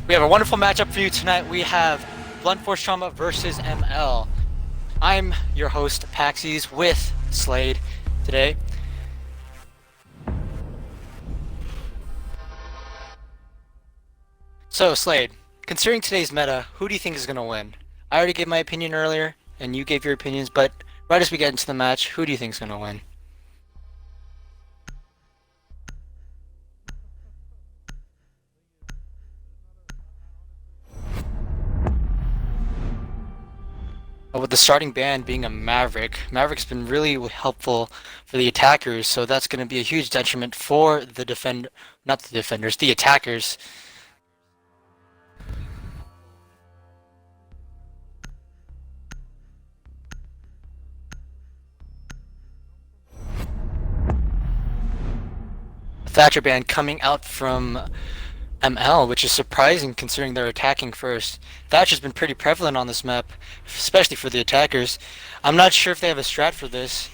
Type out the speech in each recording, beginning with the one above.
We have a wonderful matchup for you tonight. We have Blunt Force Trauma versus ML. I'm your host, Paxies, with Slade today. So, Slade, considering today's meta, who do you think is going to win? I already gave my opinion earlier, and you gave your opinions, but right as we get into the match, who do you think is going to win? With the starting ban being a Maverick, Maverick's been really helpful for the attackers, so that's going to be a huge detriment for the the attackers. Thatcher ban coming out from ML, which is surprising considering they're attacking first. Thatcher's been pretty prevalent on this map, especially for the attackers. I'm not sure if they have a strat for this.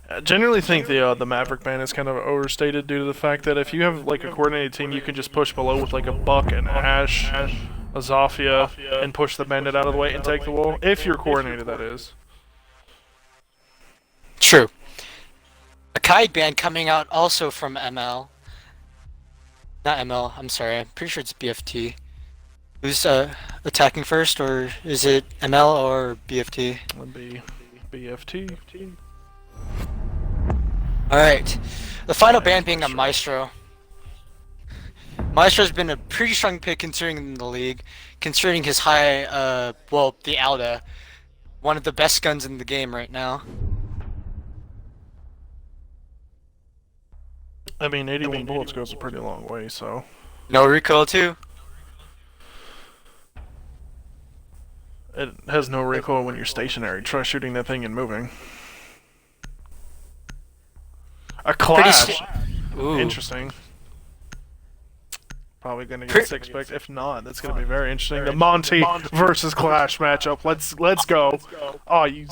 I generally think the Maverick ban is kind of overstated due to the fact that if you have like a coordinated team, you can just push below with like a Buck and Ash, a Zofia, and push the bandit out of the way and take the wall. If you're coordinated, that is. True. A Kaid ban coming out also from ML. Not ML, I'm sorry, I'm pretty sure it's BFT. Who's attacking first, or is it ML or BFT? Would be BFT. Alright, the final ban being a Maestro. Maestro's been a pretty strong pick considering the league, considering his high, the Alda. One of the best guns in the game right now. I mean, 81 bullets goes a pretty long way, so... No recoil too. It has no recoil when you're stationary. Try shooting that thing and moving. A clash! Ooh. Interesting. Probably gonna get 6 picks. If not, that's gonna be very interesting. The Monty versus Clash matchup. Let's go. Oh, you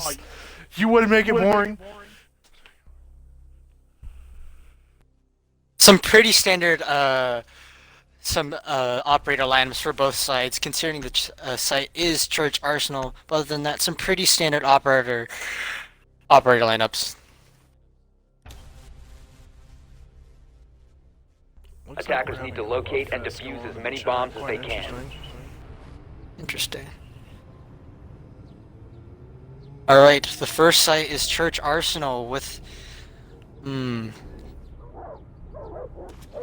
wouldn't make it boring. Some pretty standard operator lineups for both sides, considering the site is Church Arsenal. But other than that, some pretty standard operator lineups. Attackers need to locate and defuse as many bombs as they can. Interesting. Alright, the first site is Church Arsenal with...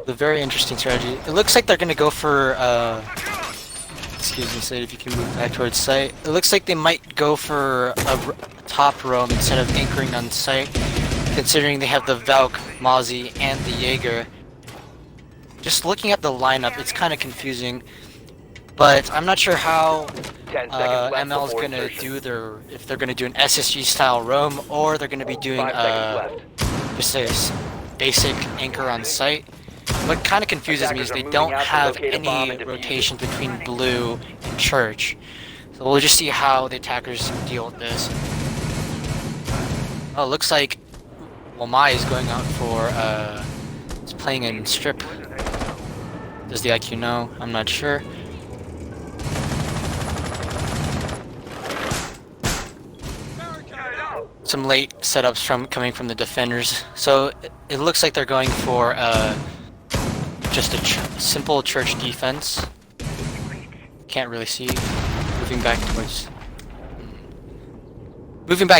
the very interesting strategy. It looks like they're gonna go for, excuse me, Slade, if you can move back towards site. It looks like they might go for a top roam instead of anchoring on site, considering they have the Valk, Mozzie, and the Jaeger. Just looking at the lineup, it's kind of confusing, but I'm not sure how ML's gonna do if they're gonna do an SSG style roam, or they're gonna be doing just a basic anchor on site. What kind of confuses me is they don't have any rotation between blue and Church. So we'll just see how the attackers deal with this. Oh, it looks like Mai is going out for, he's playing in strip. Does the IQ know? I'm not sure. Some late setups coming from the defenders. So it looks like they're going for, just a simple Church defense. Can't really see. Moving back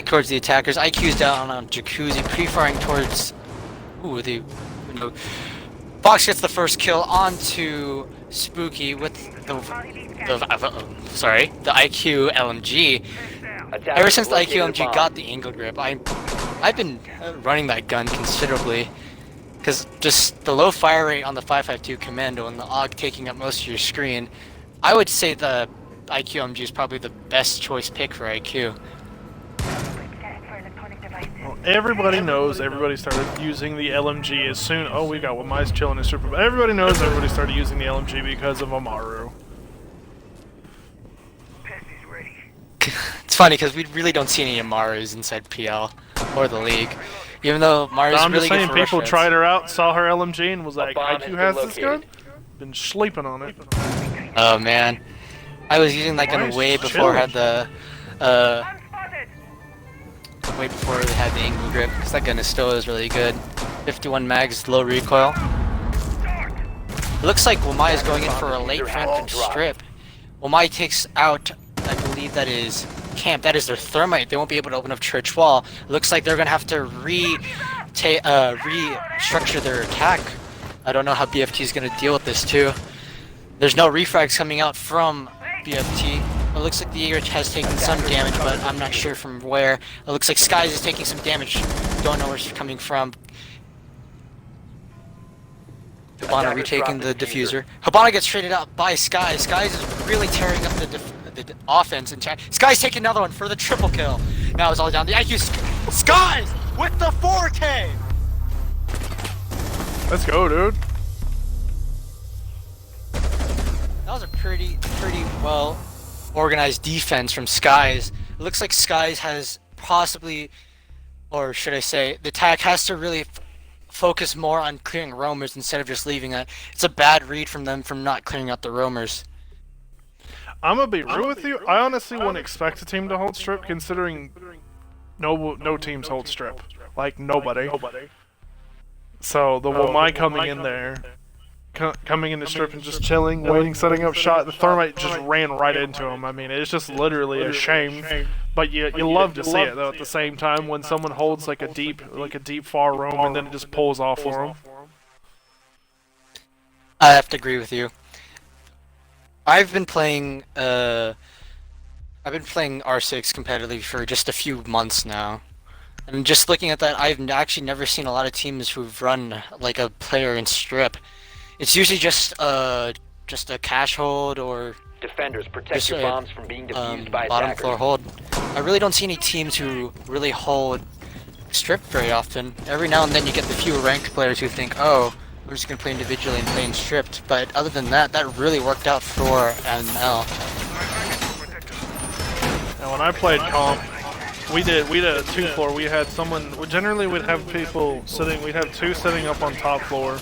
towards the attackers. IQ's down on Jacuzzi, pre-firing towards. Ooh, Fox gets the first kill onto Spooky with the IQ LMG. Ever since the IQ LMG got the angle grip, I've been running that gun considerably. Because just the low fire rate on the 5.52 Commando and the AUG taking up most of your screen, I would say the IQ MG is probably the best choice pick for IQ. Well, everybody knows everybody started using the LMG as soon... Oh, we got Wamai's chilling in strip. Everybody knows everybody started using the LMG because of Amaru. It's funny because we really don't see any Amarus inside PL or the league. Even though Mari's really good for people rush tried her out, saw her LMG, and was like, IQ has this gun? been sleeping on it. Oh man, I was using like Nice, an way before I had chilling. the way before they had the angle grip, because that gun is still is really good. 51 mags, low recoil. It looks like Wamai is going in for a late phantom strip. Wamai takes out, I believe that is camp. That is their thermite. They won't be able to open up church wall. It looks like they're gonna have to restructure their attack. I don't know how BFT is gonna deal with this too. There's no refrags coming out from BFT. It looks like the Jaeger has taken some damage, but I'm not sure from where. It looks like Skies is taking some damage. Don't know where it's coming from. Habana retaking the diffuser. Habana gets traded out by Skies. Skies is really tearing up the offense in chat. Skies taking another one for the triple kill. Now it's all down. The IQ Skies with the 4K. Let's go, dude. That was a pretty well organized defense from Skies. It looks like Skies has possibly, or should I say, the attack has to really focus more on clearing roamers instead of just leaving it. It's a bad read from them from not clearing out the roamers. I'm gonna be real with you. I honestly wouldn't expect a team to hold strip, considering no teams hold strip. Like nobody. So the Wamai coming in there, coming in the strip and just chilling, waiting, setting up shot. The thermite just ran right into him. I mean, it's just literally a shame. But you love to see it though. At the same time, when someone holds like a deep far roam and then it just pulls off for them. I have to agree with you. I've been playing R6 competitively for just a few months now. And just looking at that, I've actually never seen a lot of teams who've run like a player in strip. It's usually just a cash hold or Defenders, protect your bombs from being defused by bottom attackers. floor hold. I really don't see any teams who really hold strip very often. Every now and then you get the few ranked players who think, oh, I'm just gonna play individually and play in stripped. But other than that, that really worked out for ML. Now when I played comp, we did a 2-floor. We had someone. Generally, we'd have people sitting. We'd have 2 sitting up on top floor,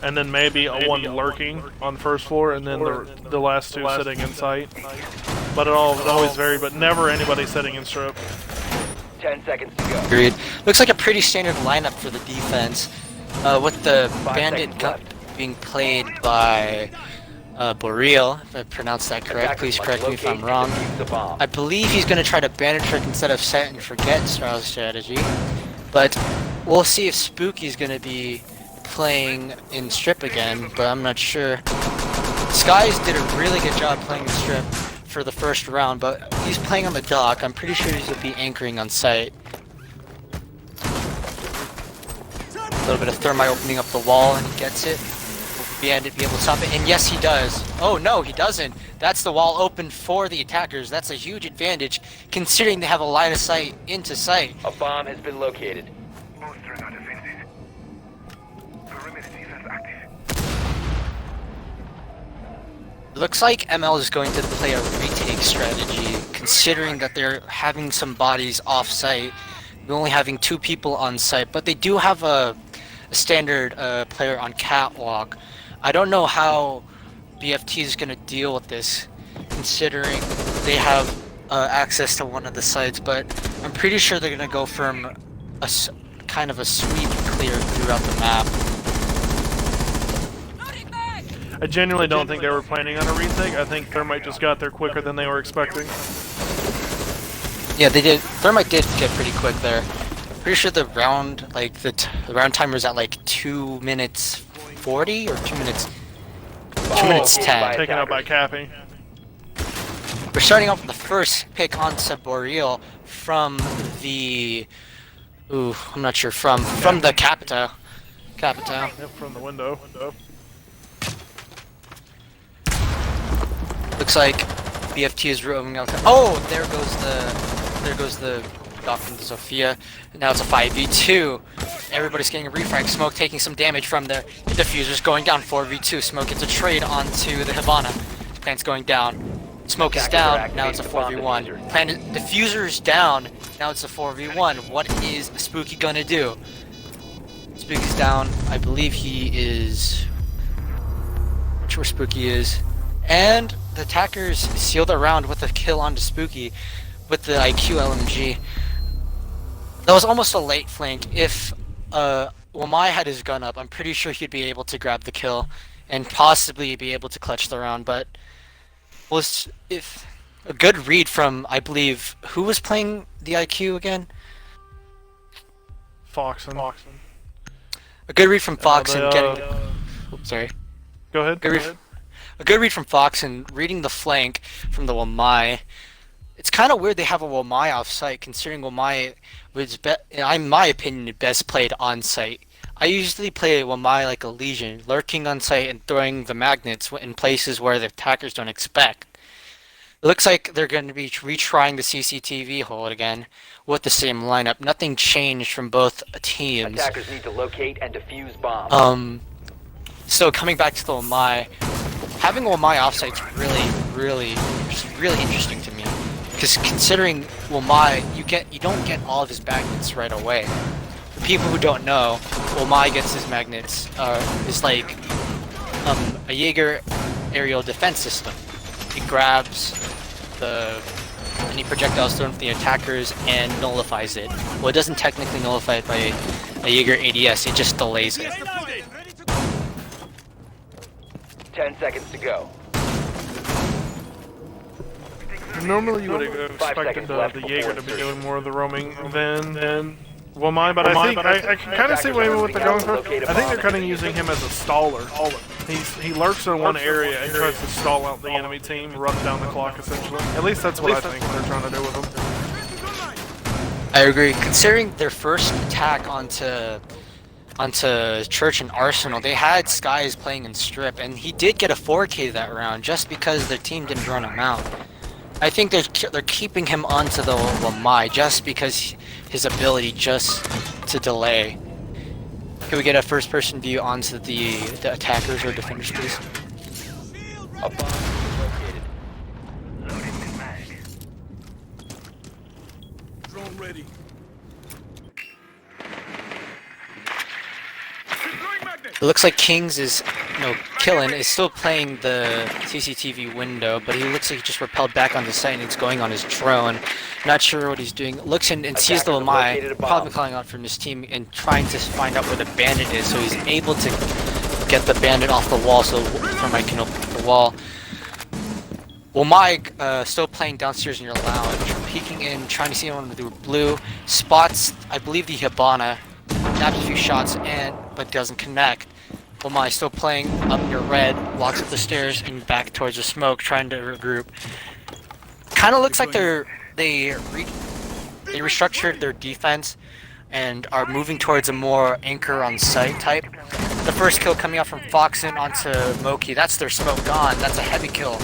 and then maybe a 1 lurking on first floor, and then the last 2 sitting in sight. But it always varied, but never anybody sitting in strip. 10 seconds to go. Agreed. Looks like a pretty standard lineup for the defense, with the bandit being played by Boreal, if I pronounced that correct. Please correct me if I'm wrong. I believe he's going to try to bandit trick instead of set and forget style strategy, but we'll see if Spooky's going to be playing in strip again, but I'm not sure. Skies did a really good job playing the strip for the first round, but he's playing on the dock. I'm pretty sure he's going to be anchoring on site. A little bit of thermite opening up the wall, and he gets it. Will Bandit be able to stop it? And yes, he does. Oh no, he doesn't. That's the wall open for the attackers. That's a huge advantage, considering they have a line of sight into sight. A bomb has been located. It looks like ML is going to play a retake strategy, considering that they're having some bodies off-site. They're only having 2 people on site, but they do have a standard player on catwalk. I don't know how BFT is going to deal with this, considering they have access to one of the sites, but I'm pretty sure they're going to go from a kind of a sweep clear throughout the map. I genuinely don't think they were planning on a retake. I think Thermite just got there quicker than they were expecting. Yeah, they did. Thermite did get pretty quick there. Pretty sure the round, like the round timer is at like 2 minutes 40 or 2 minutes. 2 minutes 10. Taken out by Cappy. We're starting off with the first pick on Boreal from the. Ooh, I'm not sure from the Capita. Yep, from the window. Looks like BFT is roaming out. Oh, there goes the Doctor Sophia. Now it's a 5v2. Everybody's getting a refrag. Smoke taking some damage from the diffuser's going down. 4v2. Smoke gets a trade onto the Havana. Plant's going down. Smoke is down. Now it's a 4v1. Plant diffuser is down. Now it's a 4v1. What is Spooky gonna do? Spooky's down. I believe he is. watch where Spooky is. And the attackers seal the round with a kill onto Spooky with the IQ LMG. That was almost a late flank. If Wamai had his gun up, I'm pretty sure he'd be able to grab the kill and possibly be able to clutch the round, but was if a good read from, I believe, who was playing the IQ again? Foxen. A good read from Fox and they, getting. Oops, sorry. Go ahead. A good read from Fox and reading the flank from the Wamai. It's kind of weird they have a Wamai off-site, considering Wamai was, in my opinion, best played on-site. I usually play Wamai like a Legion, lurking on-site and throwing the magnets in places where the attackers don't expect. It looks like they're going to be retrying the CCTV hold again with the same lineup. Nothing changed from both teams. Attackers need to locate and defuse bombs. So coming back to the Wamai, having Wamai offsite's really interesting to me. Because considering Wamai, you don't get all of his magnets right away. For people who don't know, Wamai gets his magnets is like a Jaeger aerial defense system. It grabs any projectiles thrown from the attackers and nullifies it. Well, it doesn't technically nullify it by a Jaeger ADS, it just delays it. 10 seconds to go. Normally you would have expected the Jaeger to be doing more of the roaming than Wamai, but I think I can kind of see what they're going for. I think they're kind of using him as a staller. He lurks in one area and tries to stall out the enemy team, run down the clock essentially. At least that's what I think they're trying to do with him. I agree. Considering their first attack onto Church and Arsenal, they had Skies playing in Strip, and he did get a 4K that round just because their team didn't run him out. I think they're keeping him onto the Wamai just because his ability just to delay. Can we get a first-person view onto the attackers or defenders, please? A bomb is located. Drone ready. It looks like Kings Killen is still playing the CCTV window, but he looks like he just repelled back on the site and he's going on his drone. Not sure what he's doing. Looks in and sees the Wamai, probably calling out from his team and trying to find out where the bandit is, so he's able to get the bandit off the wall so Thermite can open the wall. Wamai still playing downstairs in your lounge, peeking in, trying to see anyone with the blue. Spots, I believe, the Hibana, naps a few shots but doesn't connect. Wamai still playing up near red, walks up the stairs and back towards the smoke, trying to regroup. Kind of looks like they restructured their defense and are moving towards a more anchor on site type. The first kill coming out from Foxen onto Moki, that's their smoke gone. That's a heavy kill.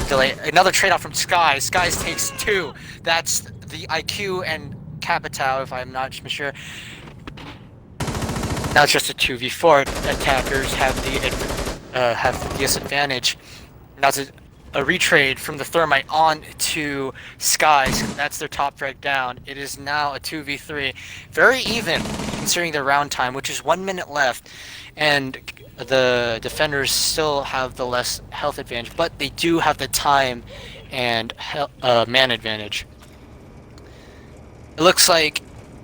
Delay. Another trade off from Skies. Skies takes 2. That's the IQ and Capitao, if I'm not sure. Now it's just a 2v4. Attackers have the disadvantage. Now it's a retrade from the Thermite on to Skies. That's their top frag down. It is now a 2v3. Very even, considering the round time, which is 1 minute left. And the defenders still have the less health advantage, but they do have the time and man advantage. It looks like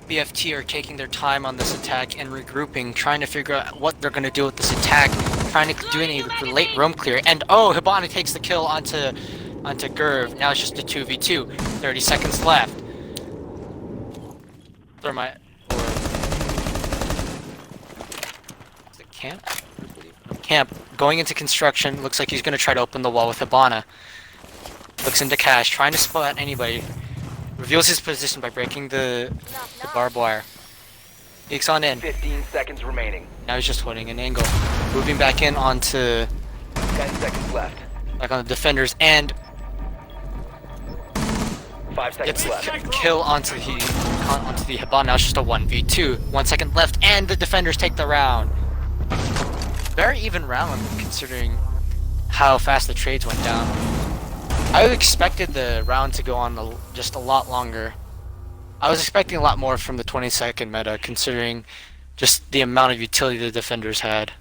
BFT are taking their time on this attack and regrouping, trying to figure out what they're going to do with this attack, trying to do any late roam clear. And oh, Hibana takes the kill onto Gurv. Now it's just a 2v2. 30 seconds left. Thermite or is it Camp? Camp going into construction. Looks like he's going to try to open the wall with Hibana. Looks into Cash, trying to spot anybody. Reveals his position by breaking the barbed wire. Peeks on in. 15 seconds remaining. Now he's just holding an angle. Moving back in onto 10 seconds left. back on the defenders and 5 seconds gets left. the kill onto the Hibana. Now it's just a 1v2. 1 second left and the defenders take the round. Very even round considering how fast the trades went down. I expected the round to go on just a lot longer. I was expecting a lot more from the 20-second meta, considering just the amount of utility the defenders had.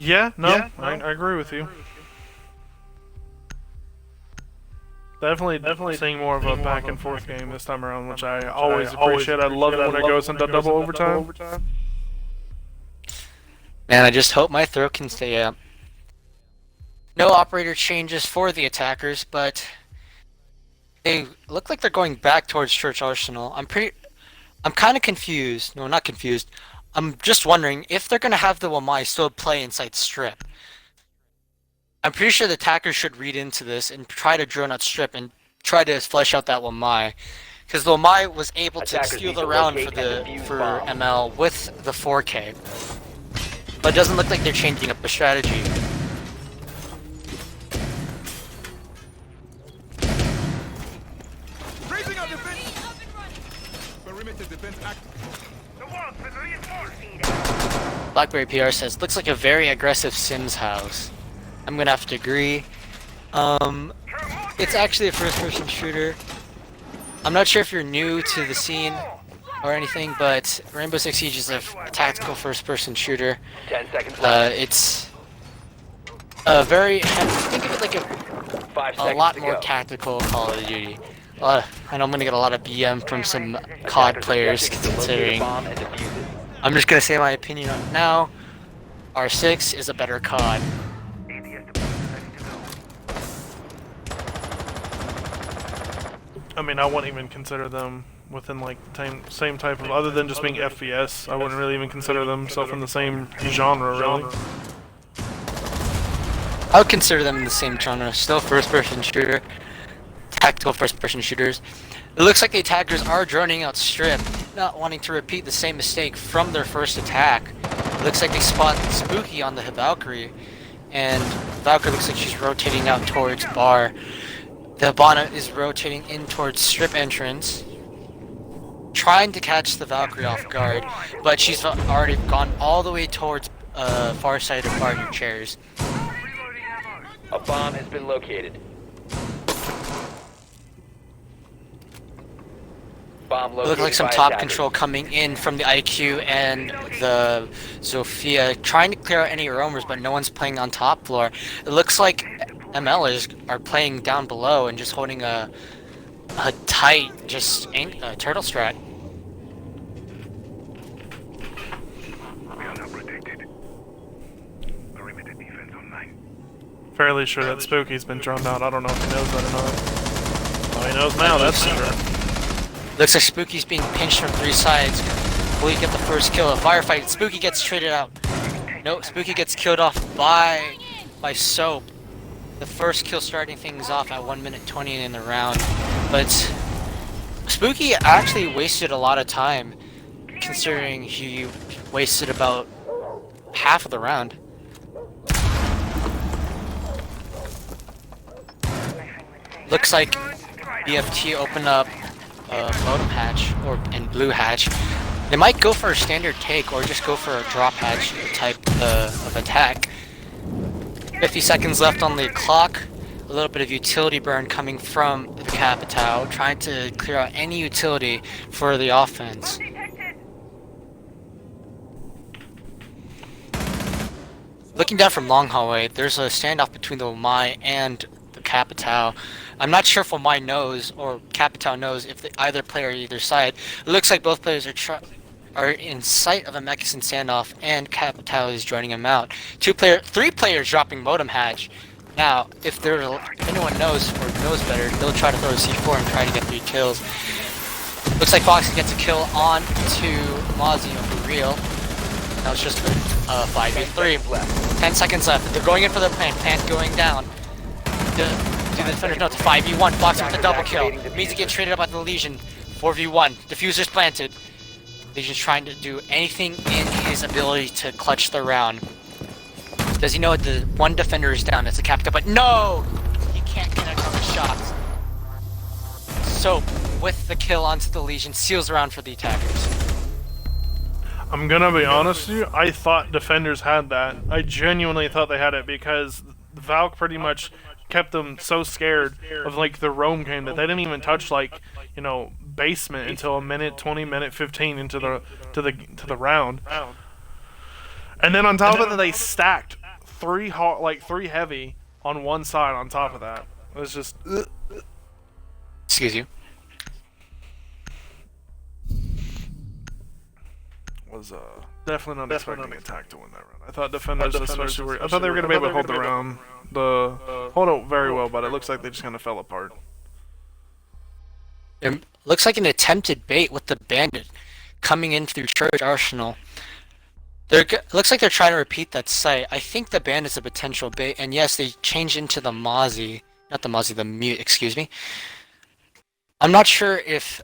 Yeah, no, I agree with you. Definitely seeing more of a back and forth game this time around, which I always appreciate. I love it when it goes into double overtime. Man, I just hope my throw can stay up. No operator changes for the attackers, but they look like they're going back towards Church Arsenal. I'm kind of confused. No, not confused. I'm just wondering if they're going to have the Wamai still play inside Strip. I'm pretty sure the attackers should read into this and try to drone out Strip and try to flesh out that Wamai. Because the Wamai was able to Attackers steal need the to round locate and defuse for bombs. ML with the 4K. But it doesn't look like they're changing up the strategy. Raising our defense. Perimeter defense active. Blackberry PR says, looks like a very aggressive Sims house. I'm gonna have to agree. It's actually a first-person shooter. I'm not sure if you're new to the scene or anything, but Rainbow Six Siege is a tactical first-person shooter. 10 seconds left. It's a very, think of it like 5 a seconds lot to more go. tactical Call of Duty. I know I'm gonna get a lot of BM from some COD Attackers players, objective is to locate a considering. bomb and defuse it. I'm just gonna say my opinion on it now. R6 is a better COD. I mean, I wouldn't even consider them within like the same type of, other than just being FPS. I wouldn't really even consider themselves in the same genre, really. I would consider them in the same genre. Still first-person shooter. Tactical first-person shooters. It looks like the attackers are droning out Strip, not wanting to repeat the same mistake from their first attack. It looks like they spot Spooky on the Valkyrie, and Valkyrie looks like she's rotating out towards Bar. The Hibana is rotating in towards Strip entrance, trying to catch the Valkyrie off guard, but she's already gone all the way towards far side of Bar in chairs. A bomb has been located. Bomb It located looked like some by top attackers. control coming in from the IQ and the Zofia, trying to clear out any roamers, but no one's playing on top floor. It looks like MLers are playing down below and just holding a tight, turtle strat. We are now protected. Perimeter defense online. Fairly sure that Spooky's been drowned out. I don't know if he knows that or not. Oh, he knows now, that's for sure. Looks like Spooky's being pinched from 3 sides. Will he get the first kill? A firefight. Spooky gets traded out. No, Spooky gets killed off by Soap. The first kill starting things off at 1 minute 20 in the round. But Spooky actually wasted a lot of time, considering he wasted about half of the round. Looks like BFT opened up modem hatch and blue hatch. They might go for a standard take or just go for a drop hatch type of attack. 50 seconds left on the clock. A little bit of utility burn coming from the Capitao, trying to clear out any utility for the offense. Looking down from long hallway, there's a standoff between the Wamai and the Capitao. I'm not sure if Wamai knows or Capitao knows if either player on either side. It looks like both players are in sight of a Mekison standoff, and Capitao is joining him out. 3 players dropping modem hatch. Now, if anyone knows or knows better, they'll try to throw a C4 and try to get 3 kills. Looks like Foxy gets a kill on to Mozzie for real. That was just a 5v3. 10 seconds left. They're going in for their plant. Plant going down. Do the defenders know it's a 5v1. Foxy with a double kill. Means to get traded up by the Legion. 4v1. Diffuser's planted. Legion's trying to do anything in his ability to clutch the round. Does he know the one defender is down? It's a Captain, but no! He can't connect on the shots. So, with the kill onto the Legion, seals the round for the attackers. I'm gonna be honest with you, I thought defenders had that. I genuinely thought they had it because Valk pretty much kept them so scared of like the roam game that they didn't even touch like, you know, basement until a minute 20, minute 15 into the round. And then on top of that, they stacked three three heavy on one side on top of that. It was just Excuse you. was definitely not expecting the attack to win that round. I thought defenders especially were. I thought they were going to be able to hold the round, hold it very well, but it looks like they just kind of fell apart. It looks like an attempted bait with the bandit coming in through Church Arsenal. Looks like they're trying to repeat that site. I think the bandit's a potential bait, and yes, they changed into the Mozzie. Not the Mozzie, the Mute, excuse me. I'm not sure if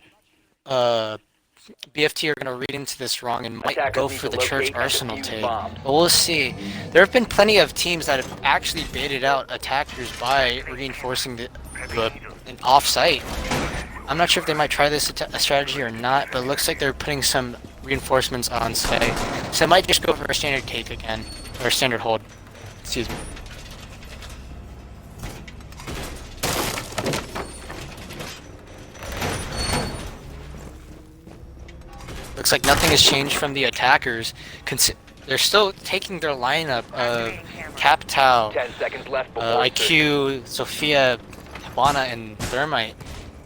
BFT are going to read into this wrong and might go for the Church Arsenal take. But we'll see. There have been plenty of teams that have actually baited out attackers by reinforcing an off-site. I'm not sure if they might try this strategy or not, but it looks like they're putting some reinforcements on site. So they might just go for a standard take again, or a standard hold. Excuse me. Looks like nothing has changed from the attackers. They're still taking their lineup of Captau, 10 seconds left before IQ, Sophia, Hibana, and Thermite.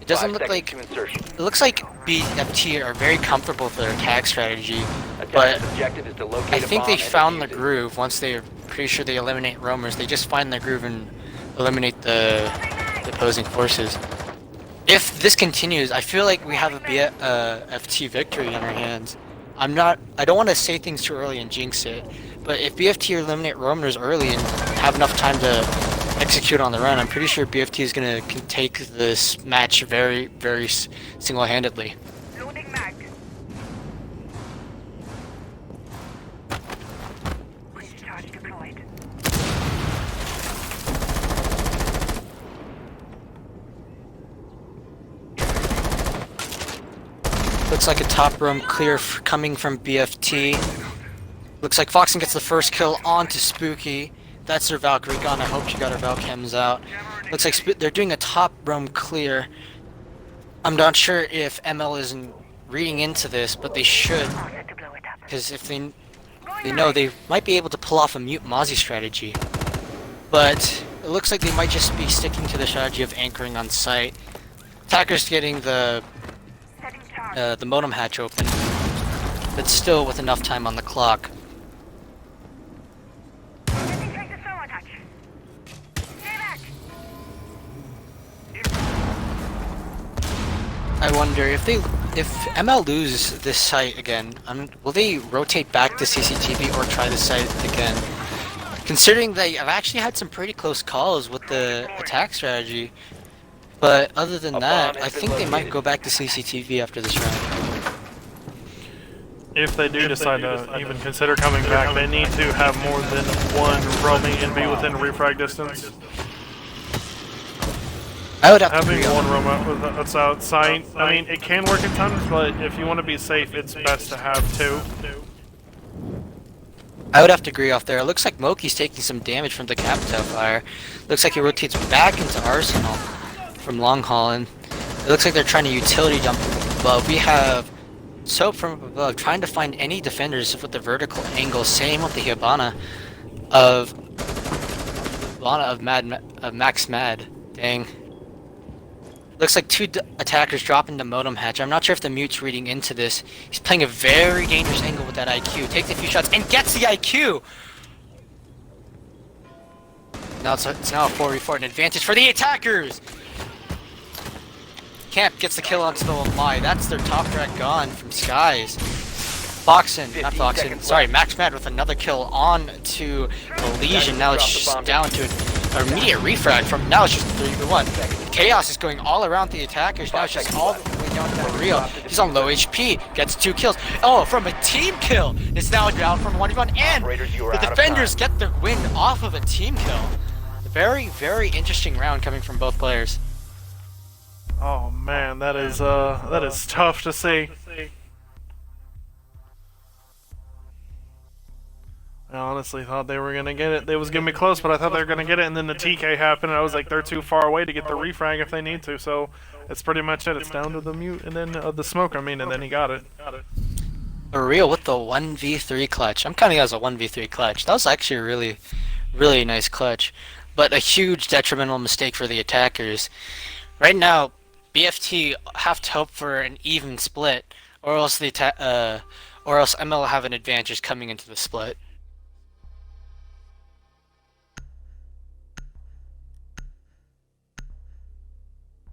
It doesn't look like... It looks like BFT are very comfortable with their attack strategy, but I think they found the groove. Once they're pretty sure they eliminate roamers, they just find the groove and eliminate the opposing forces. If this continues, I feel like we have a BFT victory in our hands. I don't want to say things too early and jinx it, but if BFT eliminate roamers early and have enough time to execute on the run, I'm pretty sure BFT is going to take this match very, very single-handedly. Loading mag. Charge deployed. Looks like a top room clear coming from BFT. Looks like Foxen gets the first kill onto Spooky. That's their Valkyrie gun. I hope she got her Valchems out. Looks like they're doing a top room clear. I'm not sure if ML isn't reading into this, but they should. Because if they know, they might be able to pull off a mute Mozzie strategy. But it looks like they might just be sticking to the strategy of anchoring on site. Attacker's getting the modem hatch open, but still with enough time on the clock. I wonder if ML lose this site again, will they rotate back to CCTV or try the site again? Considering they have actually had some pretty close calls with the attack strategy, but other than that, I think they might go back to CCTV after this round. If they do decide to even consider coming back, they need to have more than one roaming and be within refrag distance. I would have to having agree one roam outside. I mean, it can work at times, but if you want to be safe, it's best to have two. I would have to agree off there. It looks like Moki's taking some damage from the Capitao fire. Looks like he rotates back into Arsenal from Long Haul, and it looks like they're trying to utility dump from above. We have Soap from above trying to find any defenders with the vertical angle. Same with the Hibana of Max Mad. Dang. Looks like two attackers drop into modem hatch. I'm not sure if the mute's reading into this. He's playing a very dangerous angle with that IQ. Takes a few shots and gets the IQ! Now it's now a 4v4, an advantage for the attackers! Camp gets the kill onto the Lamai. That's their top drag gone from Skies. Sorry, Max Mad with another kill on to the Legion. Now it's just down to an immediate refrag from, now it's just 3v1. Chaos is going all around the attackers. Now it's just all the way down to Real. He's on low HP, gets 2 kills. Oh, from a team kill! It's now down from 1v1, and the defenders get the win off of a team kill. Very, very interesting round coming from both players. Oh man, that is tough to see. I honestly thought they were gonna get it. It was gonna be close, but I thought they were gonna get it, and then the TK happened, and I was like, they're too far away to get the refrag if they need to. So it's pretty much it. It's down to the mute, and then the smoke. I mean, and then he got it. Real with the 1v3 clutch. I'm counting it as a 1v3 clutch. That was actually a really, Really nice clutch. But a huge detrimental mistake for the attackers. Right now, BFT have to hope for an even split, or else or else ML will have an advantage coming into the split.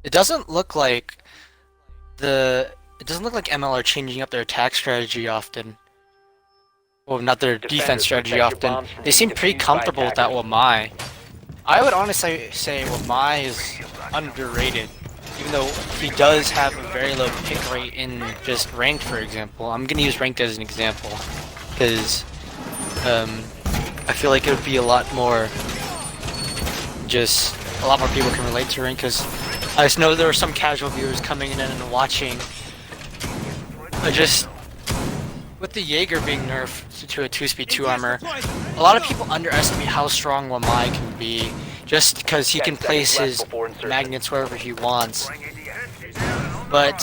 It doesn't look like it doesn't look like ML are changing up their attack strategy often. Well, not their defense strategy often. They seem pretty comfortable with that Wamai. I would honestly say Wamai is underrated, even though he does have a very low pick rate in just ranked, for example. I'm gonna use ranked as an example, because I feel like it would be a lot more people can relate to ranked, because I just know there are some casual viewers coming in and watching. Just with the Jaeger being nerfed to a 2-speed 2 armor, a lot of people underestimate how strong Wamai can be, just because he can place his magnets wherever he wants. But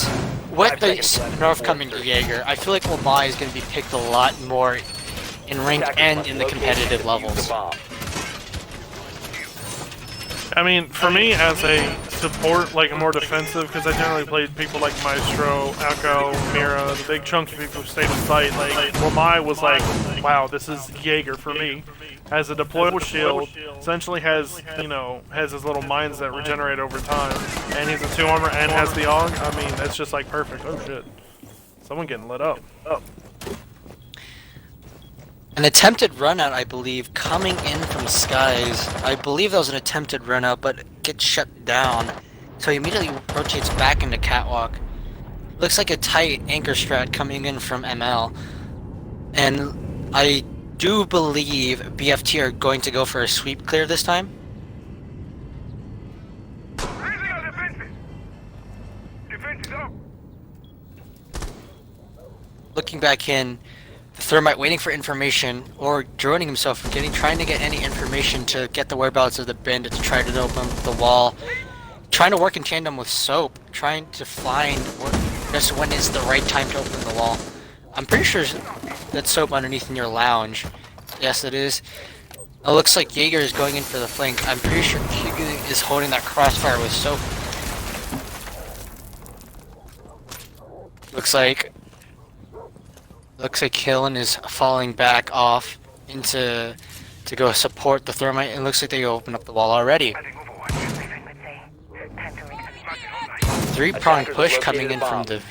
with the nerf coming to Jaeger, I feel like Wamai is going to be picked a lot more in ranked and in the competitive levels. I mean, for me as a support, like a more defensive, because I generally played people like Maestro, Echo, Mira, the big chunks of people who stayed in sight. Like Wamai was like, wow, this is Jaeger for me. As a deployable shield, essentially has, has his little mines that regenerate over time, and he's a 2 armor and has the AUG. I mean, that's just like perfect. Oh shit, someone getting lit up. An attempted run out, I believe, coming in from skies. I believe that was an attempted run out, but gets shut down. So he immediately rotates back into catwalk. Looks like a tight anchor strat coming in from ML. And I do believe BFT are going to go for a sweep clear this time. Raising our defenses. Defense is up. Looking back in, the Thermite waiting for information, or droning himself, trying to get any information to get the whereabouts of the Bend to try to open the wall. Trying to work in tandem with Soap, trying to find just when is the right time to open the wall. I'm pretty sure that's Soap underneath in your lounge. Yes, it is. It looks like Jaeger is going in for the flank. I'm pretty sure Jaeger is holding that crossfire with Soap. Looks like Killen is falling back off to go support the Thermite. It looks like they opened up the wall already. Three-pronged push coming in from the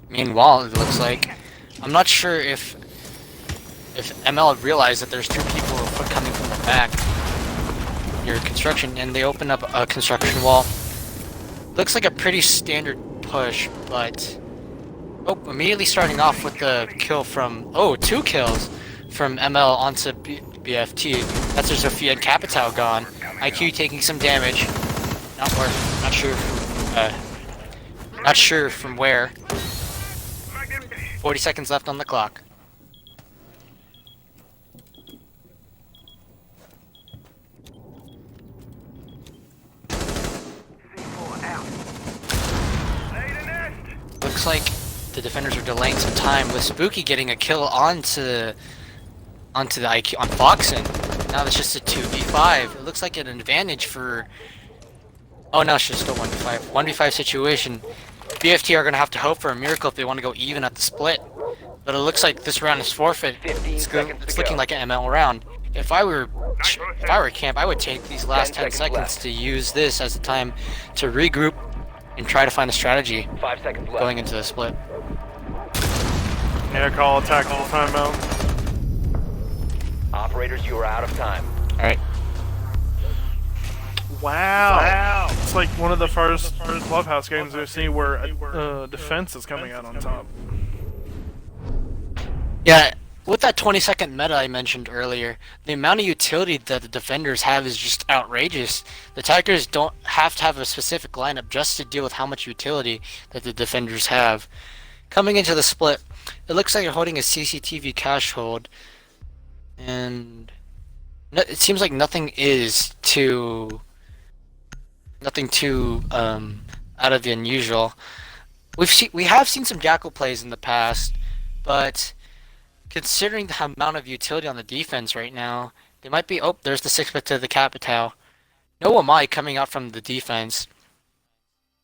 main wall. It looks like. I'm not sure if ML realized that there's 2 people coming from the back near construction, and they open up a construction wall. Looks like a pretty standard push, but immediately starting off with the kill from 2 kills from ML onto BFT. That's their Sophia and Capital gone. IQ taking some damage. Not sure from where. 40 seconds left on the clock. Looks like the defenders are delaying some time, with Spooky getting a kill onto the IQ on Foxen. Now it's just a 2v5. It looks like an advantage for. Oh no, it's just a 1v5. 1v5 situation. BFT are gonna have to hope for a miracle if they want to go even at the split. But it looks like this round is forfeit. It's looking like an ML round. If I were camp, I would take these last 10 seconds to use this as a time to regroup and try to find a strategy 5 seconds left. going into the split. Yeah, call attack full timeout. Operators, you are out of time. Alright. Wow. It's like one of the first Clubhouse games I've seen where defense is coming out on top. Yeah, with that 20-second meta I mentioned earlier, the amount of utility that the defenders have is just outrageous. The attackers don't have to have a specific lineup just to deal with how much utility that the defenders have. Coming into the split, it looks like you're holding a CCTV cache hold, and it seems like nothing too out of the unusual. We have seen some Jackal plays in the past, but considering the amount of utility on the defense right now, They might be. Oh, there's the 6-bit to the Capitao. No Wamai coming out from the defense.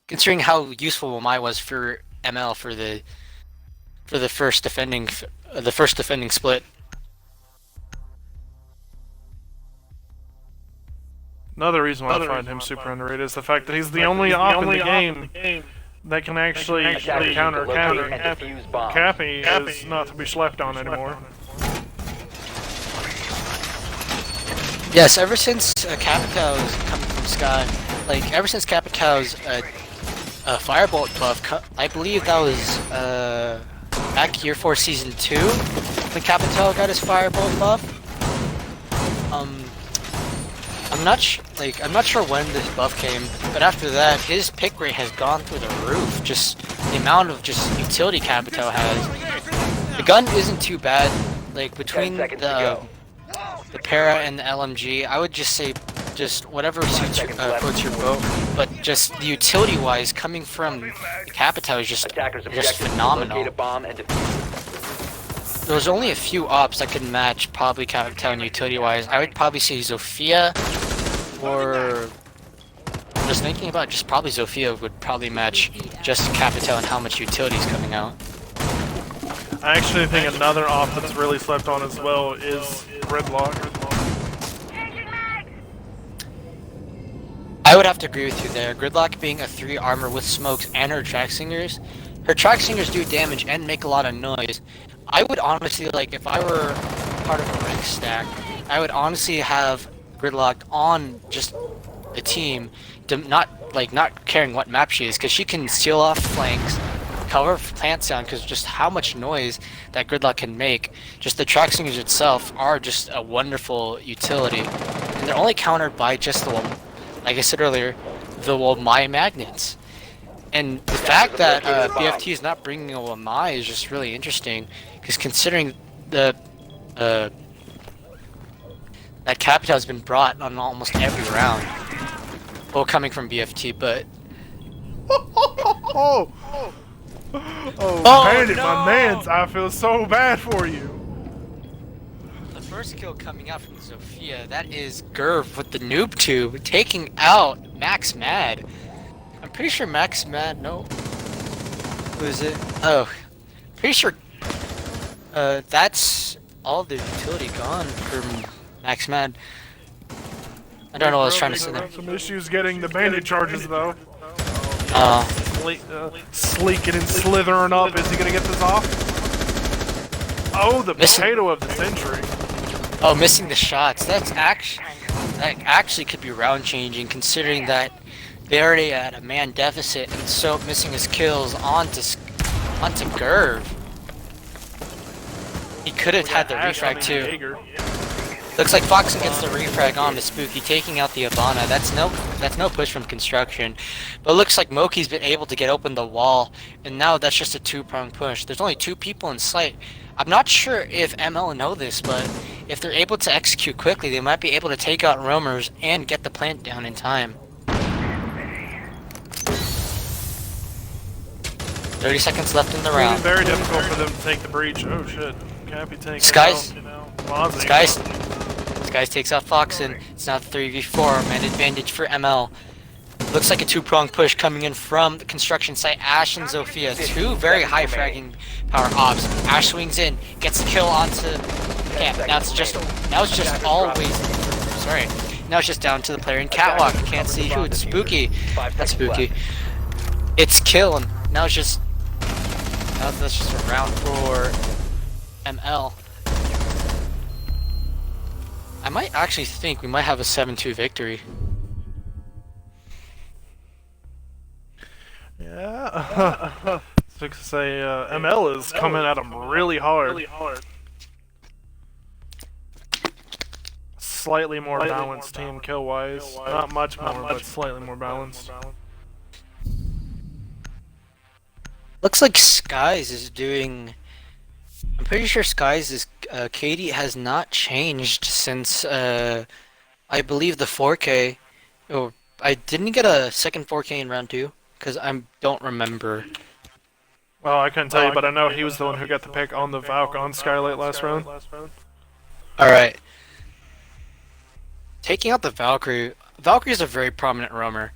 Considering how useful Wamai was for ML for the first defending split. Another reason why I find him super underrated is the fact that he's the only op in the game that can actually counter Locate Cappy. and defuse bombs. Cappy is not to be slept on anymore. Yes, ever since Capitow's coming from Sky, like ever since Capitow's Firebolt buff, I believe that was back year 4 season 2 when Capitow got his Firebolt buff. I'm not sure when this buff came, but after that, his pick rate has gone through the roof. Just the amount of just utility Capitao has. The gun isn't too bad. Like between 10 seconds to the Para and the LMG, I would just say just whatever suits floats your boat. But just the utility-wise, coming from Capitao is just Attackers objective. phenomenal. Locate a bomb and defuse. There's only a few ops that could match probably Capitao utility-wise. I would probably say Zofia, or just thinking about just probably Zofia would probably match just Capitao and how much utility is coming out. I actually think another op that's really slept on as well is Gridlock. I would have to agree with you there. Gridlock being a 3 armor with smokes and her track singers. Her track singers do damage and make a lot of noise. I would honestly, like, if I were part of a rank stack, I would honestly have Gridlock on just the team, not caring what map she is, because she can seal off flanks, cover plant sound, because just how much noise that Gridlock can make. Just the track singers itself are just a wonderful utility, and they're only countered by just the, like I said earlier, the Wamai magnets. And the fact that BFT is not bringing a Wamai is just really interesting, because considering the that Capitao has been brought on almost every round, well, coming from BFT, but Oh, Bandit, no! my mans, I feel so bad for you. The first kill coming out from Zofia, that is Gerv with the noob tube taking out Max Mad. I'm pretty sure Max Mad, no. Who is it? Oh, pretty sure that's all the utility gone from Max Mad. I don't know what I was trying to say there. Some issues getting the bandit charges though. Sleeking and slithering up. Is he gonna get this off? Oh, the potato of the century. Oh, missing the shots. That actually could be round changing, considering that they already had a man deficit, and so missing his kills onto Gerv. He could have had the refrag too. Looks like Foxen gets the refrag on to Spooky, taking out the Habana. That's no push from construction. But it looks like Moki's been able to get open the wall, and now that's just a 2-prong push. There's only 2 people in sight. I'm not sure if ML know this, but if they're able to execute quickly, they might be able to take out roamers and get the plant down in time. 30 seconds left in the round. Very difficult for them to take the breach. Oh shit. Cappy taking Skies Mozzie. Skies takes out Foxen. It's now 3v4, man advantage for ML. Looks like a 2-prong push coming in from the construction site. Ash and Zofia, 2 very high fragging power ops. Ash swings in, gets the kill onto camp. Now it's just always, sorry. Now it's just down to the player in catwalk. Can't see who. It's Spooky. That's Spooky. It's kill, and now it's just that's just a round for ML. I might actually think we might have a 7-2 victory. Yeah. So to say, ML is coming at him really hard. Slightly more balanced team kill-wise. Not much more, but slightly more balanced. Looks like Skies is doing. I'm pretty sure Skies is. KD has not changed since. I believe the 4K. Oh, I didn't get a second 4K in round 2 because I don't remember. Well, I couldn't tell you, but I know he was the one who got the pick on the Valk on Skylight last round. All right. Taking out the Valkyrie. Valkyrie is a very prominent roamer.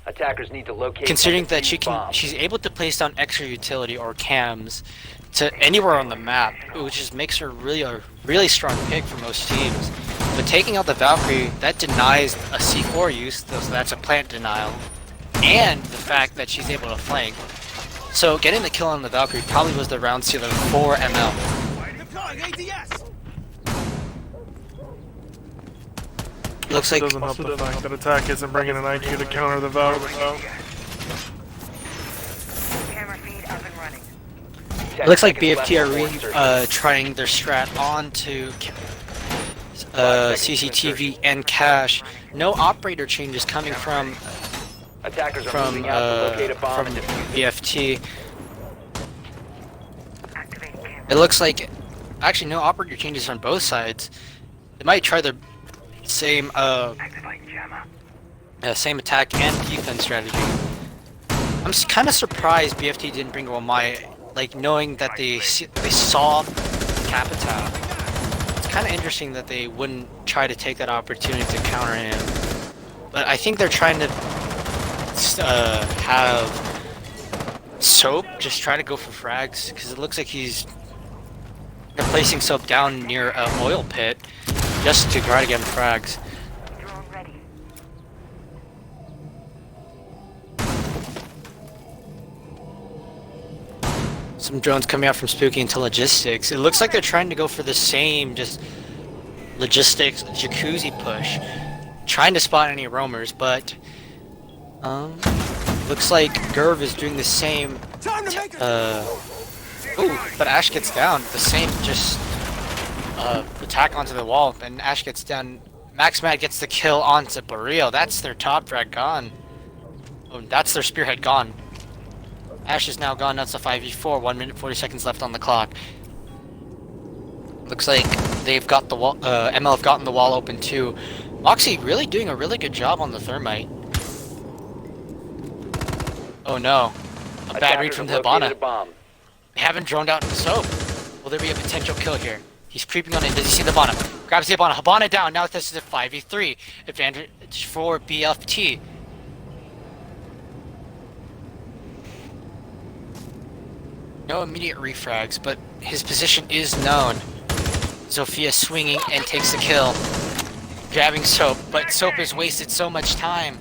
Attackers need to locate Considering and that defuse bombs. she's able to place down extra utility or cams to anywhere on the map, which just makes her really a really strong pick for most teams. But taking out the Valkyrie, that denies a C4 use, so that's a plant denial, and the fact that she's able to flank. So getting the kill on the Valkyrie probably was the round sealer for ML. Deploying ADS. Looks like Doesn't help the fact that attack isn't bringing an IQ to counter the Valve. Camera feed up and running. it looks like BFT are trying their strat onto CCTV and cache. No operator changes coming from Attackers are moving out to locate a bomb from and defuse. BFT. Activating camera. It looks like actually no operator changes on both sides. They might try the same Activating jammer. same attack and defense strategy. I'm kind of surprised BFT didn't bring Wamai, like knowing that they saw Capitao. It's kind of interesting that they wouldn't try to take that opportunity to counter him. But I think they're trying to have Soap just try to go for frags, because it looks like they're placing Soap down near an oil pit just to try to get him frags. Drone ready. Some drones coming out from Spooky into logistics. It looks like they're trying to go for the same, just logistics jacuzzi push, trying to spot any roamers, but looks like Gerv is doing the same. Time to make Ooh, but Ash gets down. The same, just attack onto the wall, and Ash gets down. Max Mad gets the kill onto Barrio. That's their top frag gone. Oh, that's their spearhead gone. Ash is now gone. That's a 5v4. 1 minute 40 seconds left on the clock. Looks like they've got the wall. ML have gotten the wall open too. Moxie really doing a really good job on the thermite. Oh no, a bad read from the Hibana. They haven't droned out in Soap. Will there be a potential kill here? He's creeping on in. Does he see the Hibana? Grabs the Hibana. Hibana down. Now this is a 5v3 advantage for BFT. No immediate refrags, but his position is known. Zofia swinging and takes the kill. Grabbing Soap, but Soap has wasted so much time.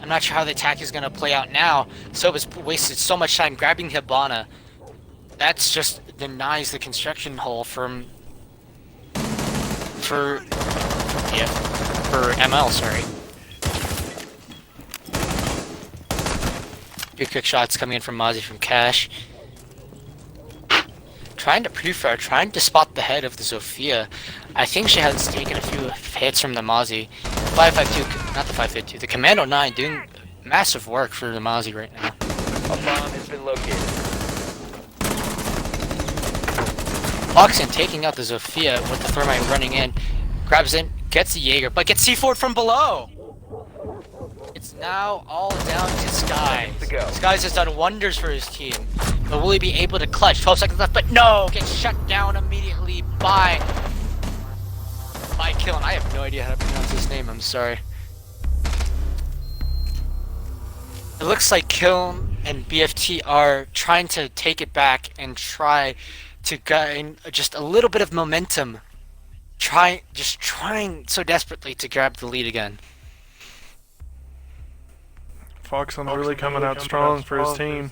I'm not sure how the attack is going to play out now. Soap has wasted so much time grabbing Hibana. That's just denies the construction hole for ML, sorry. Two quick shots coming in from Mozzie from Cash. Trying to pre-fire, trying to spot the head of the Zofia. I think she has taken a few hits from the Mozzie. 552, not the 552, the Commando 9 doing massive work for the Mozzie right now. A bomb has been located. Oxen taking out the Zofia with the Thermite running in. Grabs in, gets the Jaeger, but gets C4'd from below! It's now all down to Skies. Skies has done wonders for his team. But will he be able to clutch? 12 seconds left, but no! Gets shut down immediately by Kiln. I have no idea how to pronounce his name, I'm sorry. It looks like Kiln and BFT are trying to take it back and try to gain just a little bit of momentum. Trying so desperately to grab the lead again. Foxon really coming out strong for his team.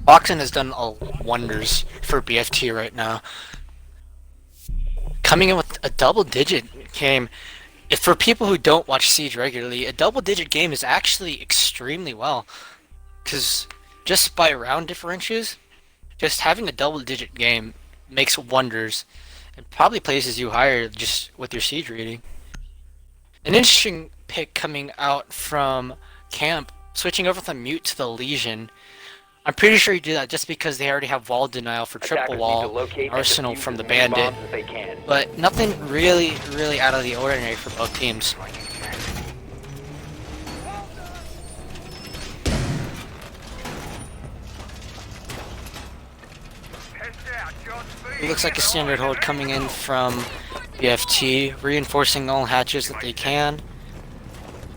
Foxon has done wonders for BFT right now. Coming in with a double-digit game. If for people who don't watch Siege regularly, a double-digit game is actually extremely well. Because just by round differentials, just having a double-digit game makes wonders. It probably places you higher just with your Siege rating. An interesting pick coming out from Camp, switching over from Mute to the Legion. I'm pretty sure you do that just because they already have wall denial for triple wall, Arsenal from the Bandit, but nothing really out of the ordinary for both teams. It looks like a standard hold coming in from BFT, reinforcing all hatches that they can.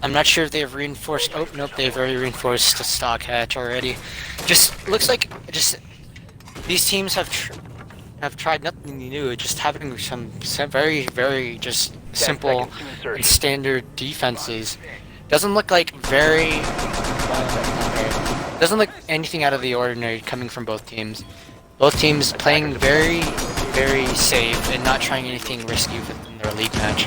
I'm not sure if they have reinforced. Oh nope, they've already reinforced the stock hatch already. Just looks like these teams have tried nothing new. Just having some very just simple and standard defenses. Doesn't look like doesn't look anything out of the ordinary coming from both teams. Both teams playing very safe and not trying anything risky within their league match.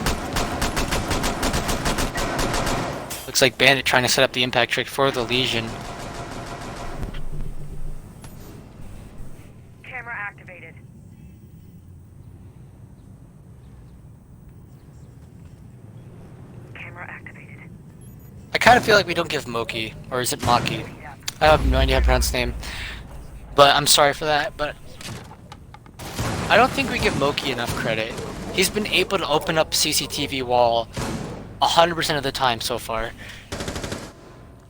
Looks like Bandit trying to set up the impact trick for the Legion. Camera activated. Camera activated. I kind of feel like we don't give Moki, or is it Maki? I have no idea how to pronounce his name. But I'm sorry for that, but I don't think we give Moki enough credit. He's been able to open up CCTV wall 100% of the time so far.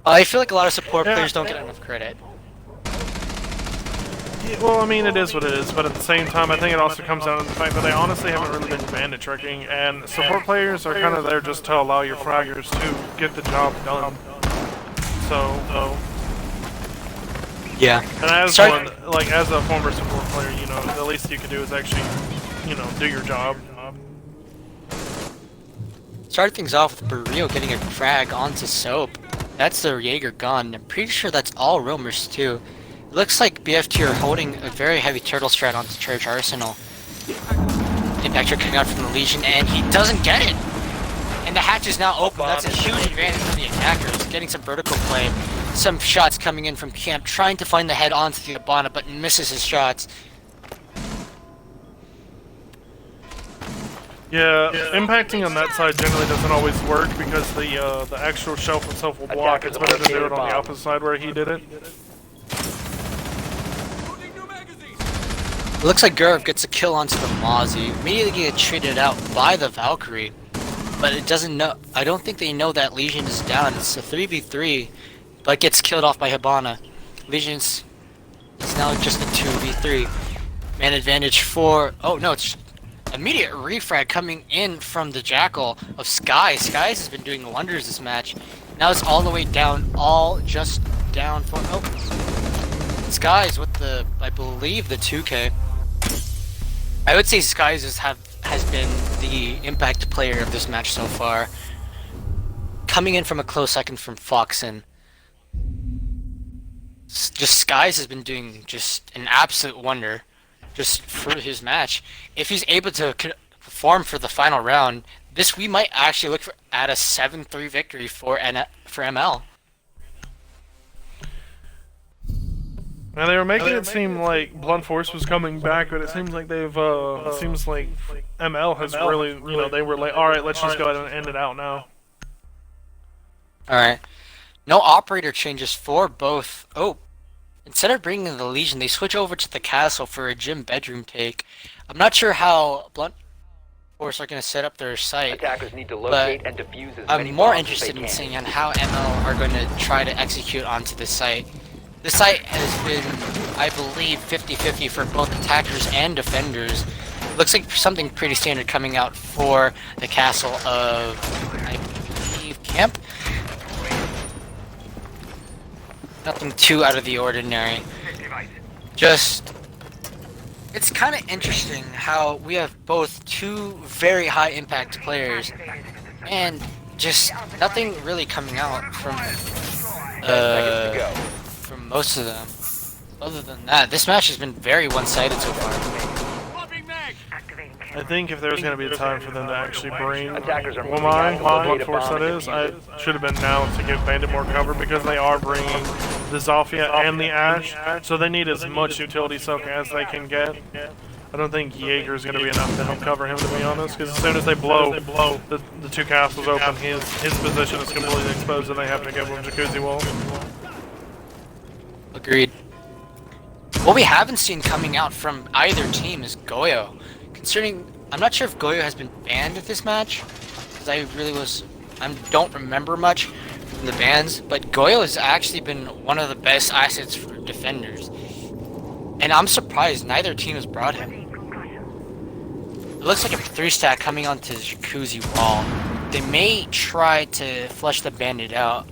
I feel like a lot of support players don't get enough credit. Yeah, well, I mean, it is what it is, but at the same time, I think it also comes down to the fact that they honestly haven't really been bandit tricking, and support players are kind of there just to allow your fraggers to get the job done. So Yeah. and as as a former support player, you know, the least you can do is actually, you know, do your job. Started things off with Burrito getting a frag onto Soap. That's the Jaeger gun. I'm pretty sure that's all roamers too. It looks like BFT are holding a very heavy turtle strat onto Church Arsenal. Impact trick coming out from the Legion, and he doesn't get it! And the hatch is now open. That's a huge advantage for the attackers. Getting some vertical play. Some shots coming in from camp, trying to find the head onto the Abana, but misses his shots. Yeah, impacting on that side generally doesn't always work because the actual shelf itself will block. It's better to do it on the opposite side where he did it. It looks like Gurv gets a kill onto the Mozzie, immediately gets traded out by the Valkyrie. But it doesn't know. I don't think they know that Legion is down. It's a 3v3, but gets killed off by Hibana. Legion's is now just a 2v3. Man advantage for. Oh no, it's immediate refrag coming in from the Jackal of Sky. Skies has been doing wonders this match. Now it's all the way down, just down for. Oh, Skies with the, I believe, the 2K. I would say Skies has been the impact player of this match so far. Coming in from a close second from Foxen. Just Skies has been doing just an absolute wonder just for his match. If he's able to perform for the final round, we might actually look at a 7-3 victory for ML. Now they were making it seem like Blunt Force was coming back, but it seems like it seems like ML has really, you know, they were like, alright, let's just go ahead and end it out now. Alright. No operator changes for both. Oh, instead of bringing in the Legion, they switch over to the castle for a gym bedroom take. I'm not sure how Blunt Force are going to set up their site, Attackers need to locate and defuse as I'm many more bombs as interested they in can. seeing on how ML are going to try to execute onto the site. The site has been, I believe, 50-50 for both attackers and defenders. Looks like something pretty standard coming out for the castle of, I believe, Camp. Nothing too out of the ordinary. Just, it's kind of interesting how we have both two very high impact players and just nothing really coming out from from most of them. Other than that, this match has been very one-sided so far. Activating I camera. think if there was going to be a time for them to actually bring Attackers are moving Molon, out to locate Blunt a Force bomb that and is, defuse I should have been now to give Bandit more cover because they are bringing the Zofia and the Ash, so they need as much utility soak as they can get. I don't think Jaeger is going to be enough to help cover him, to be honest, because as soon as they blow the two castles open, his position is completely exposed and they have to give him Jacuzzi Wall. Agreed. What we haven't seen coming out from either team is Goyo. Considering, I'm not sure if Goyo has been banned at this match, because I don't remember much from the bans, but Goyo has actually been one of the best assets for defenders. And I'm surprised neither team has brought him. It looks like a 3-stack coming onto the jacuzzi wall. They may try to flush the bandit out.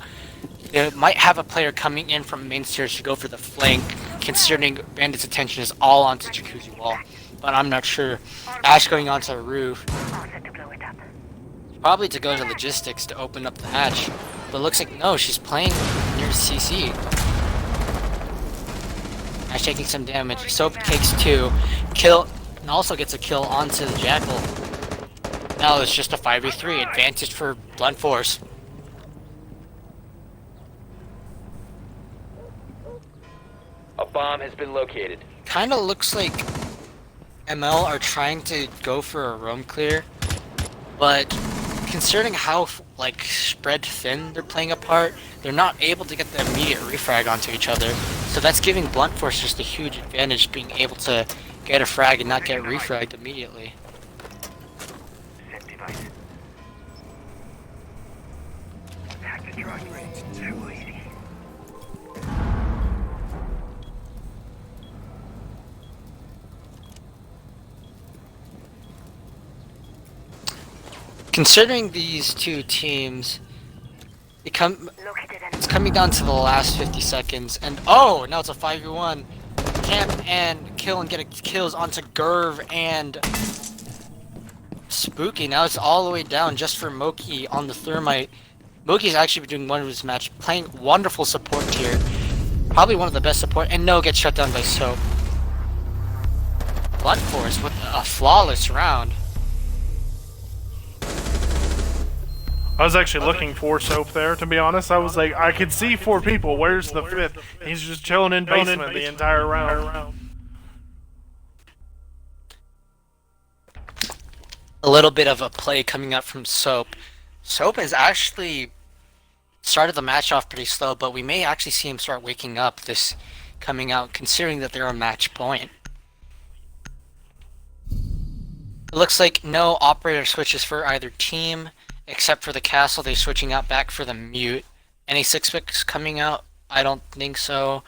They might have a player coming in from main stairs to go for the flank, considering bandit's attention is all onto jacuzzi wall. But I'm not sure. Ash going onto the roof. All set to blow it up. Probably to go to logistics to open up the hatch. But it looks like no, she's playing near CC. Ash taking some damage. Soap takes 2. Kill, and also gets a kill onto the Jackal. Now it's just a 5v3. Advantage for Blunt Force. A bomb has been located. Kinda looks like ML are trying to go for a roam clear, but considering how like spread thin they're playing apart, they're not able to get the immediate refrag onto each other. So that's giving Blunt Force just a huge advantage, being able to get a frag and not get refragged immediately. Set device. Package run. Too easy. Considering these two teams, Located it's coming down to the last 50 seconds, and oh, now it's a 5v1. Camp and kill and get kills onto Gerv and Spooky. Now it's all the way down just for Moki on the Thermite. Moki's actually been doing wonders this match, playing wonderful support tier. Probably one of the best support, and no, gets shut down by Soap. Blunt Force with a flawless round. I was actually looking for Soap there, to be honest. I was like, I could see 4 people. Where's the 5th? He's just chilling in basement the entire round. A little bit of a play coming up from Soap. Soap has actually started the match off pretty slow, but we may actually see him start waking up this coming out, considering that they're a match point. It looks like no operator switches for either team. Except for the castle, they're switching out back for the mute. Any 6-picks coming out? I don't think so.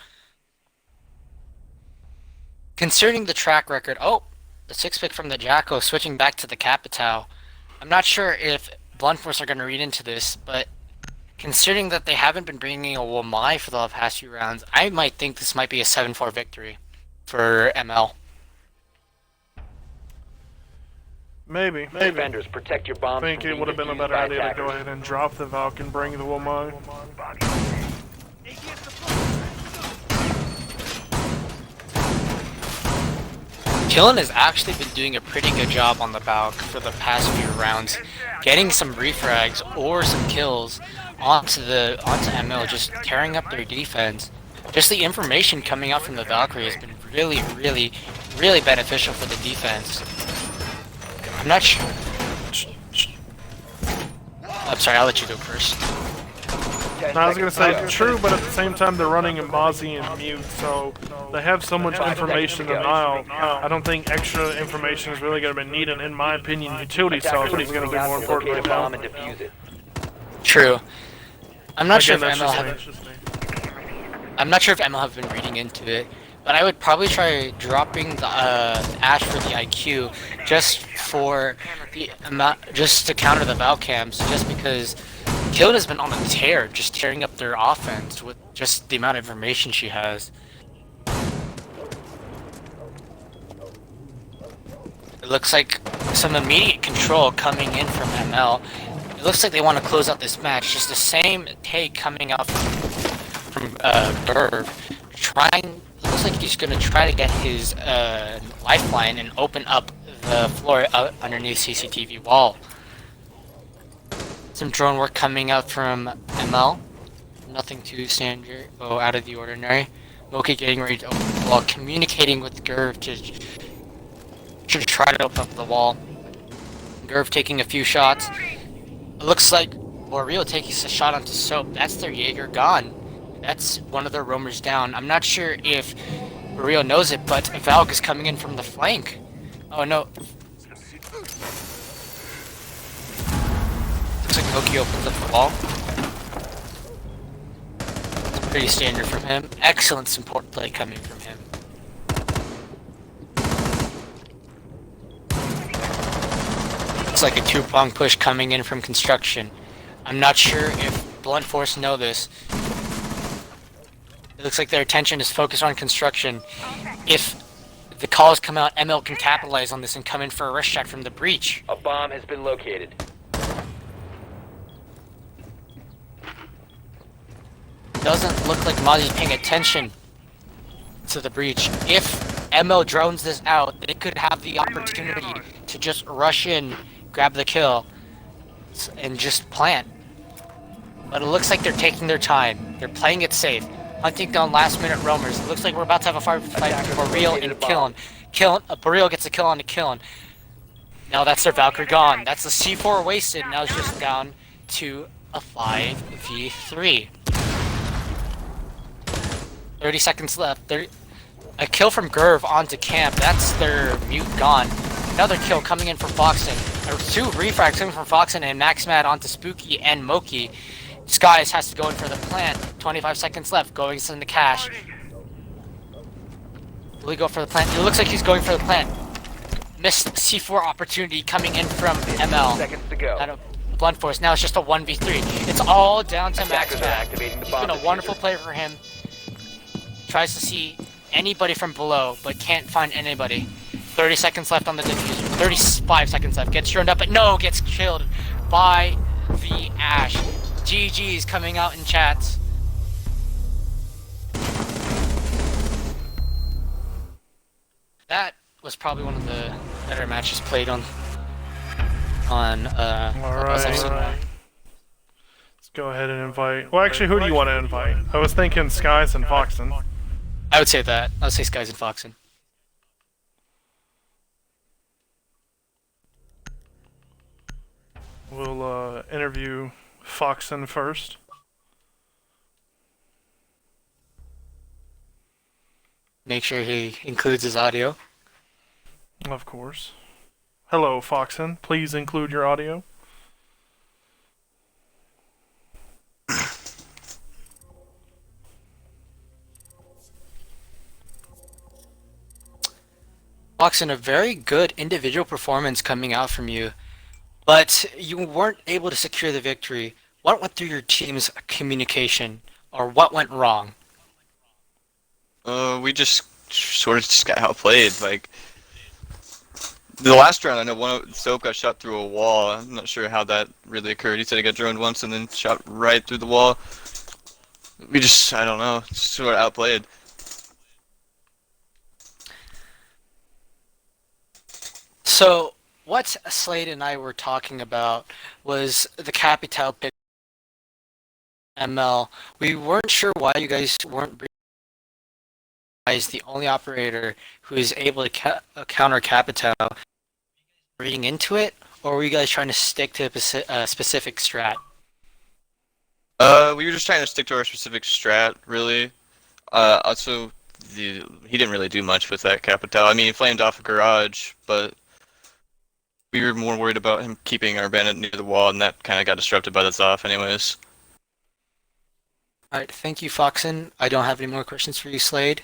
Considering the track record, oh, the 6-pick from the Jacko switching back to the Capitao. I'm not sure if Blunt Force are going to read into this, but considering that they haven't been bringing a Wamai for the past few rounds, I might think this might be a 7-4 victory for ML. Maybe. Defenders, protect your bombs. I think from it would have being been a defused better by idea to attackers. go ahead and drop the Valk and bring the Womai. Killin has actually been doing a pretty good job on the Valk for the past few rounds, getting some refrags or some kills onto ML, just tearing up their defense. Just the information coming out from the Valkyrie has been really beneficial for the defense. I'm not sure. I'm sorry, I'll let you go first. I was gonna say, true, but at the same time they're running Mozzie and Mute, so they have so much information to Nile. I don't think extra information is really gonna be needed. In my opinion, utility self is gonna be more important right now. Bomb and defuse it. True. I'm not sure if Again, ML that's just me. I'm not sure if ML have been reading into it, but I would probably try dropping the Ash for the IQ just for the amount, just to counter the Valcams, just because Killed has been on a tear, just tearing up their offense with just the amount of information she has. It looks like some immediate control coming in from ML. It looks like they want to close out this match. Just the same take coming out from Gerv. Looks like he's going to try to get his lifeline and open up the floor underneath CCTV wall. Some drone work coming out from ML. Nothing too standard, out of the ordinary. Moki getting ready to open the wall, communicating with Gerv to try to open up the wall. Gerv taking a few shots. It looks like Rio taking a shot onto Soap. That's their Jaeger gone. That's one of their roamers down. I'm not sure if Rio knows it, but Valk is coming in from the flank. Oh no. Looks like Moki opens up the wall. It's pretty standard from him. Excellent support play coming from him. looks like a two-prong push coming in from construction. I'm not sure if Blunt Force know this. It looks like their attention is focused on construction. If the calls come out, ML can capitalize on this and come in for a rush shot from the breach. A bomb has been located. Doesn't look like Mozzie's paying attention to the breach. If ML drones this out, they could have the opportunity to just rush in, grab the kill, and just plant. But it looks like they're taking their time. They're playing it safe. Hunting down last-minute roamers. It looks like we're about to have a fight for Real and Killin. Baril gets a kill on the Killin. Now that's their Valkyrie gone. That's the C4 wasted. Now it's just down to a 5v3. 30 seconds left. A kill from Gerv onto camp. That's their mute gone. Another kill coming in from Foxen. Two refrags coming from Foxen and Max Mad onto Spooky and Moki. Skies has to go in for the plant. 25 seconds left. Going in the cache. Will he go for the plant? It looks like he's going for the plant. Missed C4 opportunity coming in from ML. Seconds to go. Out of Blunt Force. Now it's just a 1v3. It's all down to Max Attackers are Mad. activating the It's bomb been a wonderful diffuser. play for him. Tries to see anybody from below, but can't find anybody. 30 seconds left on the diffuser. 35 seconds left. Gets turned up, but no, gets killed by the Ash. GG's coming out in chats. That was probably one of the better matches played on Alright. Let's go ahead and invite. Well, actually, who do you want to invite? I was thinking Skies and Foxen. I would say that. I would say Skies and Foxen. We'll interview Foxen first. Make sure he includes his audio. Of course. Hello, Foxen. Please include your audio. Foxen, a very good individual performance coming out from you, but you weren't able to secure the victory. What went through your team's communication, or what went wrong? We just sort of just got outplayed. Like the last round, I know one of Soap got shot through a wall. I'm not sure how that really occurred. He said he got droned once and then shot right through the wall. We just, I don't know, just sort of outplayed. So, what Slade and I were talking about was the Capital pick ML. We weren't sure why you guys weren't as the only operator who is able to counter Capital. Reading into it, or were you guys trying to stick to a specific strat? We were just trying to stick to our specific strat, really. Also, he didn't really do much with that Capital. I mean, he flamed off a garage, but we were more worried about him keeping our bandit near the wall, and that kind of got disrupted by the Zoff anyways. Alright, thank you, Foxen. I don't have any more questions for you, Slade.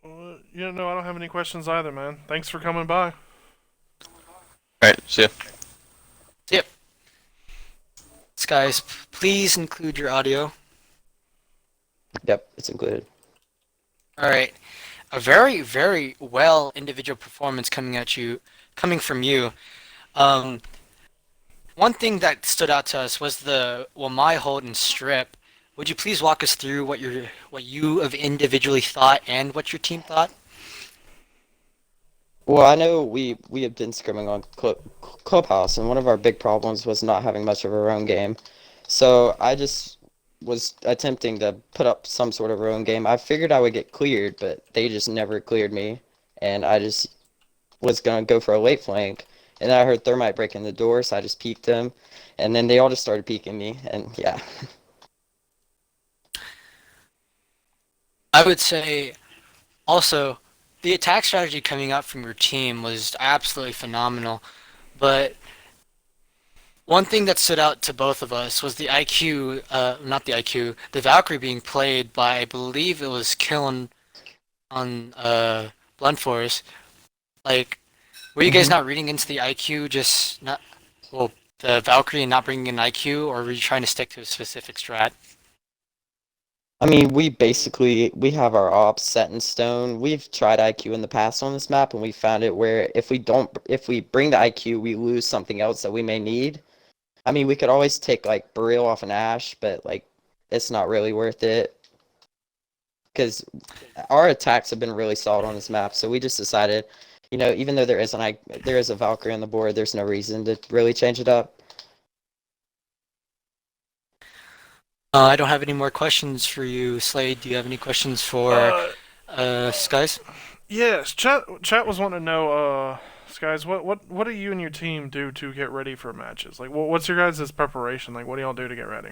Yeah, no, I don't have any questions either, man. Thanks for coming by. Alright, see ya. Yep. Guys, please include your audio. Yep, it's included. Alright. A very, very well individual performance coming from you. One thing that stood out to us was the Wamai hold and strip. Would you please walk us through what you have individually thought and what your team thought? Well, I know we have been scrimming on Clubhouse, and one of our big problems was not having much of our own game. So I just was attempting to put up some sort of our own game. I figured I would get cleared, but they just never cleared me, and I just was going to go for a late flank. And then I heard Thermite breaking the door, so I just peeked them, and then they all just started peeking me, and yeah. I would say also the attack strategy coming out from your team was absolutely phenomenal, but one thing that stood out to both of us was the the Valkyrie being played by, I believe it was Killen on Blunt Force. Like, Were you guys not reading into the IQ, just not, well, the Valkyrie and not bringing in IQ, or were you trying to stick to a specific strat? I mean, we have our ops set in stone. We've tried IQ in the past on this map, and we found it where if we bring the IQ, we lose something else that we may need. I mean, we could always take like Burial off an Ash, but like it's not really worth it because our attacks have been really solid on this map. So we just decided, even though there is a Valkyrie on the board, there's no reason to really change it up. I don't have any more questions for you, Slade. Do you have any questions for Skies? Yes, chat was wanting to know, Skies, what do you and your team do to get ready for matches? Like, what's your guys' preparation? Like, what do y'all do to get ready?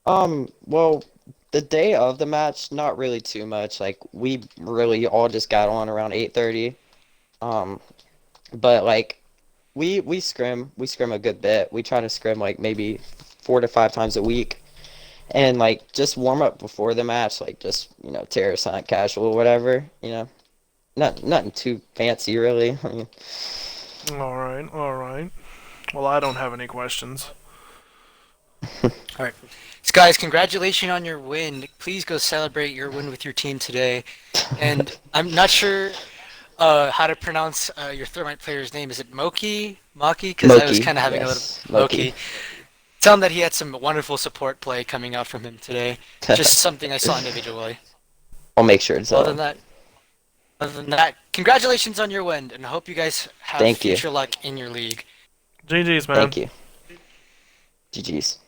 Well, the day of the match, not really too much. Like, we really all just got on around 8:30. But like, we scrim a good bit. We try to scrim like maybe 4 to 5 times a week, and like just warm up before the match, like just terrorist hunt, casual, whatever. Nothing too fancy really. I mean, All right. Well, I don't have any questions. Alright. Skies, congratulations on your win. Please go celebrate your win with your team today. And I'm not sure how to pronounce your Thermite player's name. Is it Moki? Maki? Because I was Moki, kind of having yes, a little... Moki. Tell him that he had some wonderful support play coming out from him today. Just something I saw individually. I'll make sure to tell him. Other than that, congratulations on your win, and I hope you guys have Thank you. future luck in your league. GG's, man. Thank you. GG's.